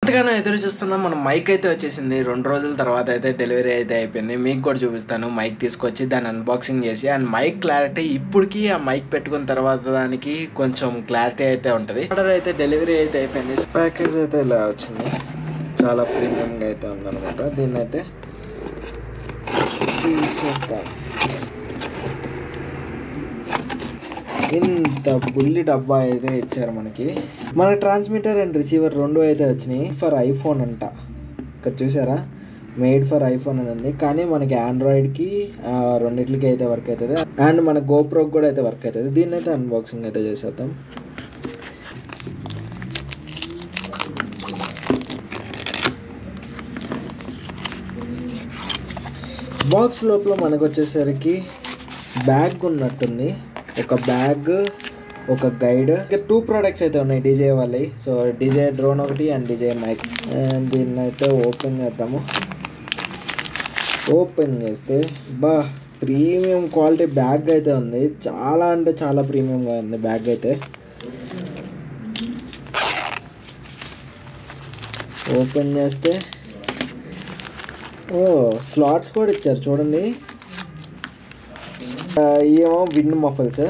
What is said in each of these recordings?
ఎంతగానో ఎదురు చూస్తున్నాం. మన మైక్ అయితే వచ్చేసింది. 2 రోజుల తర్వాత అయితే డెలివరీ అయితే అయిపోయింది. మీకు కూడా చూపిస్తాను మైక్ తీసుకొచ్చి దాన్ని అన్బాక్సింగ్ చేసి. అండ్ మైక్ క్లారిటీ ఇప్పటికీ ఆ మైక్ పెట్టుకున్న తర్వాత దానికి కొంచెం క్లారిటీ అయితే ఉంటుంది. ఆర్డర్ అయితే డెలివరీ అయితే అయిపోయింది. ప్యాకేజ్ అయితే ఇలా వచ్చింది. చాలా ప్రీమియంగా అయితే ఉందన్నమాట. దీన్ని అయితే తీసేద్దాం. ఇంత బుల్లి డబ్బా అయితే ఇచ్చారు మనకి. మన ట్రాన్స్మిటర్ అండ్ రిసీవర్ 2 అయితే వచ్చినాయి. ఫర్ ఐఫోన్ అంట. ఇక్కడ చూసారా, మేడ్ ఫర్ ఐఫోన్ అని ఉంది. కానీ మనకి ఆండ్రాయిడ్కి రెండిట్లకి అయితే వర్క్ అవుతుంది. అండ్ మన గోప్రోకి కూడా అయితే వర్క్ అవుతుంది. దీన్ని అయితే అన్బాక్సింగ్ అయితే చేసేద్దాం. బాక్స్ లోపల మనకు వచ్చేసరికి బ్యాగ్ ఉన్నట్టుంది. ఒక బ్యాగ్, ఒక గైడ్, ఇంకా 2 ప్రోడక్ట్స్ అయితే ఉన్నాయి డీజే వాళ్ళవి. సో డీజే డ్రోన్ ఒకటి అండ్ డీజే మైక్. అండ్ దీన్ని అయితే ఓపెన్ చేద్దాము. ఓపెన్ చేస్తే ప్రీమియం క్వాలిటీ బ్యాగ్ అయితే ఉంది. చాలా అంటే చాలా ప్రీమియంగా ఉంది బ్యాగ్ అయితే. ఓపెన్ చేస్తే స్లాట్స్ కూడా ఇచ్చారు చూడండి. ఏమో విండ్ మఫల్స్.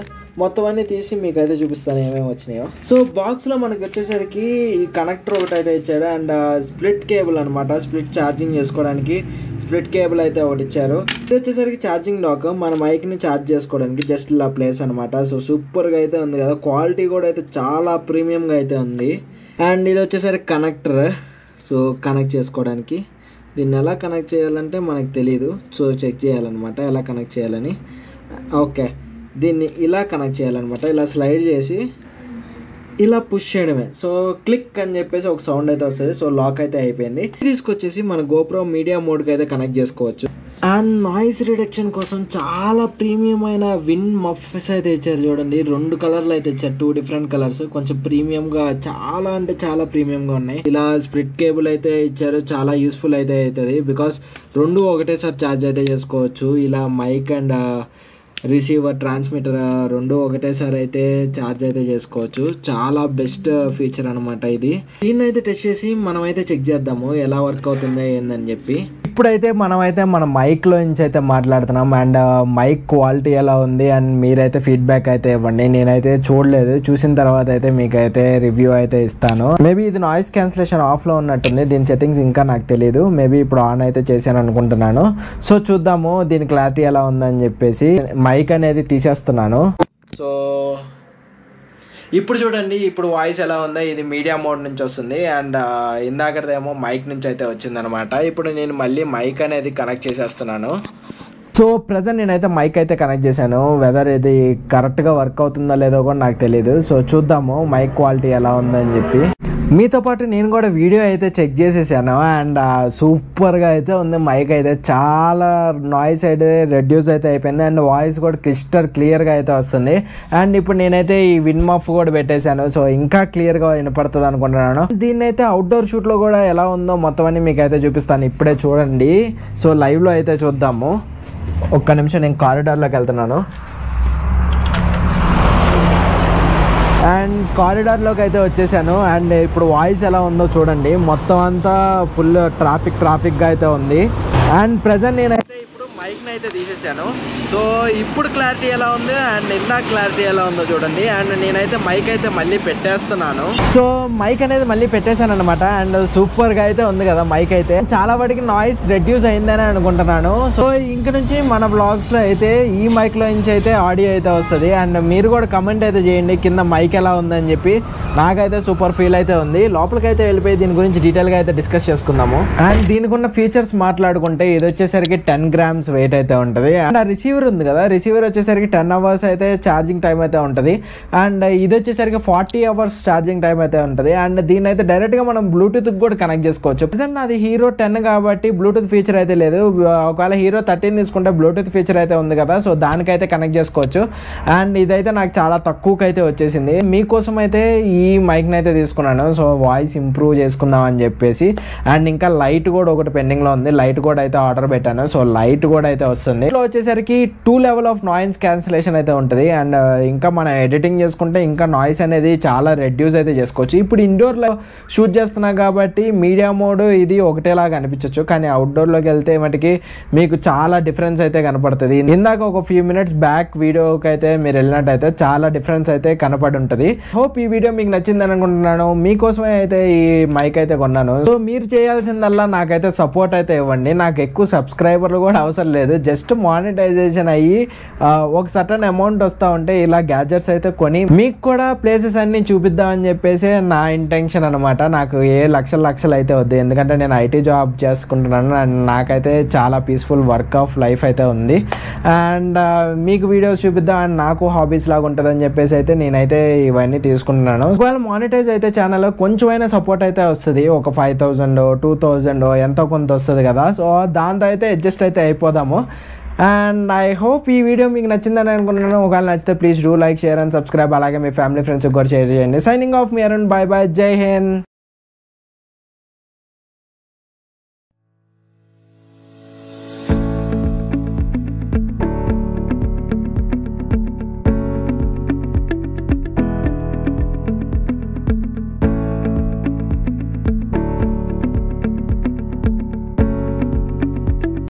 మొత్తం అన్నీ తీసి మీకు అయితే చూపిస్తాను ఏమేమి వచ్చినాయో. సో బాక్స్లో మనకి వచ్చేసరికి ఈ కనెక్టర్ ఒకటి అయితే ఇచ్చాడు. అండ్ స్ప్లిట్ కేబుల్ అనమాట. స్ప్లిట్ ఛార్జింగ్ చేసుకోవడానికి స్ప్లిట్ కేబుల్ అయితే ఒకటి ఇచ్చారు. ఇది వచ్చేసరికి ఛార్జింగ్ డాక్, మన మైక్ని ఛార్జ్ చేసుకోవడానికి జస్ట్ ఇలా ప్లేస్ అనమాట. సో సూపర్గా అయితే ఉంది కదా. క్వాలిటీ కూడా అయితే చాలా ప్రీమియంగా అయితే ఉంది. అండ్ ఇది వచ్చేసరికి కనెక్టర్. సో కనెక్ట్ చేసుకోవడానికి. దీన్ని ఎలా కనెక్ట్ చేయాలంటే మనకు తెలియదు. సో చెక్ చేయాలన్నమాట ఎలా కనెక్ట్ చేయాలని. ఓకే, దీన్ని ఇలా కనెక్ట్ చేయాలన్నమాట. ఇలా స్లైడ్ చేసి ఇలా పుష్ చేయడమే. సో క్లిక్ అని చెప్పేసి ఒక సౌండ్ అయితే వస్తుంది. సో లాక్ అయితే అయిపోయింది. తీసుకొచ్చేసి మన గోప్రో మీడియా మోడ్కి అయితే కనెక్ట్ చేసుకోవచ్చు. అండ్ నాయిస్ రిడక్షన్ కోసం చాలా ప్రీమియం అయిన విన్ మఫ్స్ అయితే ఇచ్చారు చూడండి. 2 కలర్లు అయితే ఇచ్చారు. 2 డిఫరెంట్ కలర్స్. కొంచెం ప్రీమియంగా, చాలా అంటే చాలా ప్రీమియంగా ఉన్నాయి. ఇలా స్ప్లిట్ కేబుల్ అయితే ఇచ్చారు. చాలా యూస్ఫుల్ అయితే అవుతుంది. బికాస్ 2 ఒకటేసారి ఛార్జ్ అయితే చేసుకోవచ్చు. ఇలా మైక్ అండ్ రిసీవర్, ట్రాన్స్మిటర్ 2 ఒకటేసారి అయితే ఛార్జ్ అయితే చేసుకోవచ్చు. చాలా బెస్ట్ ఫీచర్ అనమాట ఇది. దీన్ని అయితే టెస్ట్ చేసి మనమైతే చెక్ చేద్దాము ఎలా వర్క్ అవుతుందో ఏందని చెప్పి. ఇప్పుడైతే మనమైతే మన మైక్లో నుంచి అయితే మాట్లాడుతున్నాం. అండ్ మైక్ క్వాలిటీ ఎలా ఉంది అండ్ మీరైతే ఫీడ్బ్యాక్ అయితే ఇవ్వండి. నేనైతే చూడలేదు. చూసిన తర్వాత అయితే మీకైతే రివ్యూ అయితే ఇస్తాను. మేబీ ఇది నాయిస్ క్యాన్సిలేషన్ ఆఫ్లో ఉన్నట్టుంది. దీని సెట్టింగ్స్ ఇంకా నాకు తెలియదు. మేబీ ఇప్పుడు ఆన్ అయితే చేశాను అనుకుంటున్నాను. సో చూద్దాము దీని క్లారిటీ ఎలా ఉందని చెప్పేసి. మైక్ అనేది తీసేస్తున్నాను. సో ఇప్పుడు చూడండి, ఇప్పుడు వాయిస్ ఎలా ఉందో. ఇది మీడియా మోడ్ నుంచి వస్తుంది. అండ్ ఇందాకదేమో మైక్ నుంచి అయితే వచ్చిందనమాట. ఇప్పుడు నేను మళ్ళీ మైక్ అనేది కనెక్ట్ చేసేస్తున్నాను. సో ప్రజెంట్ నేనైతే మైక్ అయితే కనెక్ట్ చేశాను. వెదర్ ఇది కరెక్ట్గా వర్క్ అవుతుందో లేదో కూడా నాకు తెలియదు. సో చూద్దాము మైక్ క్వాలిటీ ఎలా ఉందని చెప్పి. మీతో పాటు నేను కూడా వీడియో అయితే చెక్ చేసేసాను. అండ్ సూపర్గా అయితే ఉంది మైక్ అయితే. చాలా నాయిస్ అయితే రెడ్యూస్ అయితే అయిపోయింది. అండ్ వాయిస్ కూడా క్లియర్గా అయితే వస్తుంది. అండ్ ఇప్పుడు నేనైతే ఈ విన్ మఫ్ కూడా పెట్టేశాను. సో ఇంకా క్లియర్గా వినపడుతుంది అనుకుంటున్నాను. దీన్ని అయితే అవుట్డోర్ షూట్లో కూడా ఎలా ఉందో మొత్తం అన్ని మీకు అయితే చూపిస్తాను. ఇప్పుడే చూడండి. సో లైవ్లో అయితే చూద్దాము. ఒక్క నిమిషం, నేను కారిడార్లోకి వెళ్తున్నాను. అండ్ కారిడార్లోకి అయితే వచ్చేసాను. అండ్ ఇప్పుడు వాయిస్ ఎలా ఉందో చూడండి. మొత్తం అంతా ఫుల్ ట్రాఫిక్గా అయితే ఉంది. అండ్ ప్రజెంట్ నేనైతే ఇప్పుడు మైక్ని అయితే తీసేసాను. సో ఇప్పుడు క్లారిటీ ఎలా ఉంది అండ్ ఇందాక క్లారిటీ ఎలా ఉందో చూడండి. అండ్ నేనైతే మైక్ అయితే మళ్ళీ పెట్టేస్తున్నాను. సో మైక్ అనేది మళ్ళీ పెట్టేశాను అనమాట. అండ్ సూపర్గా అయితే ఉంది కదా మైక్ అయితే. చాలా వాటికి నాయిస్ రెడ్యూస్ అయిందని అనుకుంటున్నాను. సో ఇంక నుంచి మన బ్లాగ్స్లో అయితే ఈ మైక్లో నుంచి అయితే ఆడియో అయితే వస్తుంది. అండ్ మీరు కూడా కమెంట్ అయితే చేయండి కింద మైక్ ఎలా ఉందని చెప్పి. నాకైతే సూపర్ ఫీల్ అయితే ఉంది. లోపలికైతే వెళ్ళిపోయి దీని గురించి డీటెయిల్గా అయితే డిస్కస్ చేసుకుందాము. అండ్ దీనికి ఉన్న ఫీచర్స్ మాట్లాడుకుంటే ఇది వచ్చేసరికి 10 grams వెయిట్ అయితే ఉంటుంది. అండ్ ఆ రిసీవర్ ఉంది కదా, రిసీవర్ వచ్చేసరికి 10 hours అయితే ఛార్జింగ్ టైం అయితే ఉంటుంది. అండ్ ఇది వచ్చేసరికి 40 hours ఛార్జింగ్ టైం అయితే ఉంటుంది. అండ్ దీన్ని అయితే డైరెక్ట్గా మనం బ్లూటూత్కి కూడా కనెక్ట్ చేసుకోవచ్చు. ప్రెసెంట్ నాది హీరో 10 కాబట్టి బ్లూటూత్ ఫీచర్ అయితే లేదు. ఒకవేళ హీరో 13 తీసుకుంటే బ్లూటూత్ ఫీచర్ అయితే ఉంది కదా. సో దానికైతే కనెక్ట్ చేసుకోవచ్చు. అండ్ ఇదైతే నాకు చాలా తక్కువకి అయితే వచ్చేసింది. మీకోసం అయితే ఈ మైక్ని అయితే తీసుకున్నాను. సో వాయిస్ ఇంప్రూవ్ చేసుకుందాం అని చెప్పేసి. అండ్ ఇంకా లైట్ కూడా ఒకటి పెండింగ్లో ఉంది. లైట్ కూడా అయితే ఆర్డర్ పెట్టాను. సో లైట్ కూడా అయితే వస్తుంది. ఇందులో వచ్చేసరికి 2 లెవెల్ ఆఫ్ నాయిస్ క్యాన్సిలేషన్ అయితే ఉంటుంది. అండ్ ఇంకా మనం ఎడిటింగ్ చేసుకుంటే ఇంకా నాయిస్ అనేది చాలా రెడ్యూస్ అయితే చేసుకోవచ్చు. ఇప్పుడు ఇండోర్లో షూట్ చేస్తున్నాం కాబట్టి మీడియా మోడ్ ఇది ఒకటేలాగా అనిపించవచ్చు, కానీ అవుట్డోర్లోకి వెళ్తే మటుకి మీకు చాలా డిఫరెన్స్ అయితే కనపడుతుంది. ఇందాక ఒక ఫ్యూ మినిట్స్ బ్యాక్ వీడియోకి అయితే మీరు వెళ్ళినట్టయితే చాలా డిఫరెన్స్ అయితే కనపడి ఉంటుంది. హోప్ ఈ వీడియో మీకు నచ్చిందని అనుకుంటున్నాను. మీకోసమే అయితే ఈ మైక్ అయితే కొన్నాను. సో మీరు చేయాల్సిందల్లా నాకైతే సపోర్ట్ అయితే ఇవ్వండి. నాకు ఎక్కువ సబ్స్క్రైబర్లు కూడా అవసరం లేదు. జస్ట్ మానిటైజేషన్ అయ్యి ఒక సర్టన్ అమౌంట్ వస్తూ ఉంటే ఇలా గ్యాడ్జెట్స్ అయితే కొని మీకు కూడా ప్లేసెస్ అన్ని చూపిద్దామని చెప్పేసి నా ఇంటెన్షన్ అనమాట. నాకు ఏ లక్షలు అయితే వద్దు, ఎందుకంటే నేను ఐటీ జాబ్ చేసుకుంటున్నాను అండ్ నాకైతే చాలా పీస్ఫుల్ వర్క్ ఆఫ్ లైఫ్ అయితే ఉంది. అండ్ మీకు వీడియోస్ చూపిద్దాం అండ్ నాకు హాబీస్ లాగా ఉంటుందని చెప్పేసి అయితే నేనైతే ఇవన్నీ తీసుకుంటున్నాను. ఒకవేళ మానిటైజ్ అయితే ఛానల్ కొంచెమైనా సపోర్ట్ అయితే వస్తుంది, ఒక 5,000 2,000 ఎంతో కొంత వస్తుంది కదా. సో దాంతో అయితే అడ్జస్ట్ అయితే అయిపోదాము. అండ్ ఐ హోప్ ఈ వీడియో మీకు నచ్చిందని అనుకుంటున్నాను. ఒకవేళ నచ్చితే please do like, share and subscribe. అలాగే మీ ఫ్యామిలీ ఫ్రెండ్స్కి కూడా షేర్ చేయండి. సైనింగ్ ఆఫ్ మీ అరుణ్. Bye bye. జై హింద్.